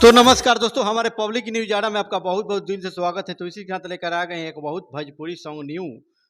तो नमस्कार दोस्तों, हमारे पब्लिक न्यूज आरा में आपका बहुत बहुत दिल से स्वागत है। तो इसी के साथ लेकर आ गए हैं एक बहुत भोजपुरी सॉन्ग न्यू,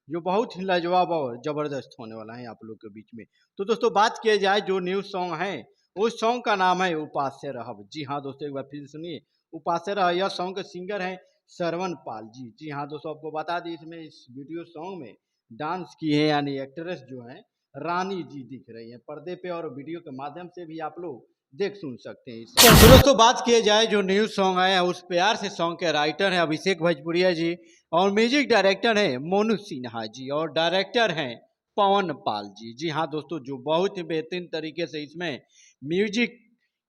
जो बहुत ही लाजवाब और जबरदस्त होने वाला है आप लोग के बीच में। तो दोस्तों बात किया जाए जो न्यू सॉन्ग है, उस सॉन्ग का नाम है उपास्य रहब। जी हाँ दोस्तों, एक बार फिर सुनिए उपास्य रह। यह सॉन्ग के सिंगर हैं श्रवण पाल जी। जी हाँ दोस्तों, आपको बता दी इसमें इस वीडियो सॉन्ग में डांस की है, यानी एक्ट्रेस जो है रानी जी दिख रही है पर्दे पे, और वीडियो के माध्यम से भी आप लोग देख सुन सकते हैं इस सॉन्ग। तो दोस्तों बात किए जाए जो न्यू सॉन्ग आया है, उस प्यार से सॉन्ग के राइटर हैं अभिषेक भोजपुरिया जी, और म्यूजिक डायरेक्टर है मोनू सिन्हा जी, और डायरेक्टर हैं पवन पाल जी। जी हाँ दोस्तों, जो बहुत ही बेहतरीन तरीके से इसमें म्यूजिक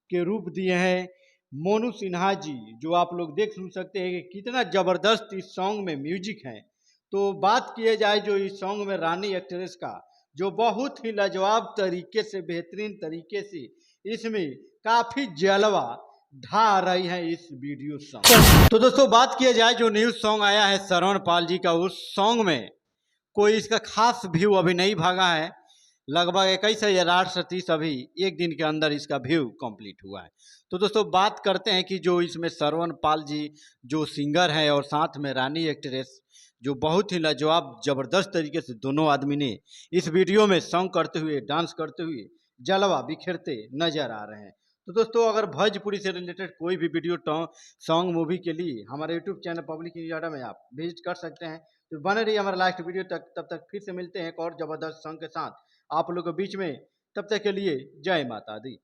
के रूप दिए हैं मोनू सिन्हा जी, जो आप लोग देख सुन सकते हैं कि कितना जबरदस्त इस सॉन्ग में म्यूजिक है। तो बात किए जाए जो इस सॉन्ग में रानी एक्ट्रेस का, जो बहुत ही लाजवाब तरीके से बेहतरीन तरीके से इसमें काफी जलवा ढा रही है इस वीडियो सॉन्ग। तो दोस्तों बात किया जाए जो न्यूज सॉन्ग आया है श्रवण पाल जी का, उस सॉन्ग में कोई इसका खास व्यू अभी नहीं भागा है। लगभग 21,830 अभी एक दिन के अंदर इसका व्यू कंप्लीट हुआ है। तो दोस्तों बात करते हैं कि जो इसमें श्रवण पाल जी जो सिंगर हैं, और साथ में रानी एक्ट्रेस, जो बहुत ही लाजवाब जबरदस्त तरीके से दोनों आदमी ने इस वीडियो में सॉन्ग करते हुए डांस करते हुए जलवा बिखेरते नजर आ रहे हैं। तो दोस्तों अगर भोजपुरी से रिलेटेड कोई भी वीडियो सॉन्ग मूवी के लिए हमारे यूट्यूब चैनल पब्लिक न्यूज अड्डा में आप विजिट कर सकते हैं। तो बने रहिए हमारे लास्ट वीडियो तक, तब तक फिर से मिलते हैं एक और जबरदस्त सॉन्ग के साथ आप लोगों के बीच में। तब तक के लिए जय माता दी।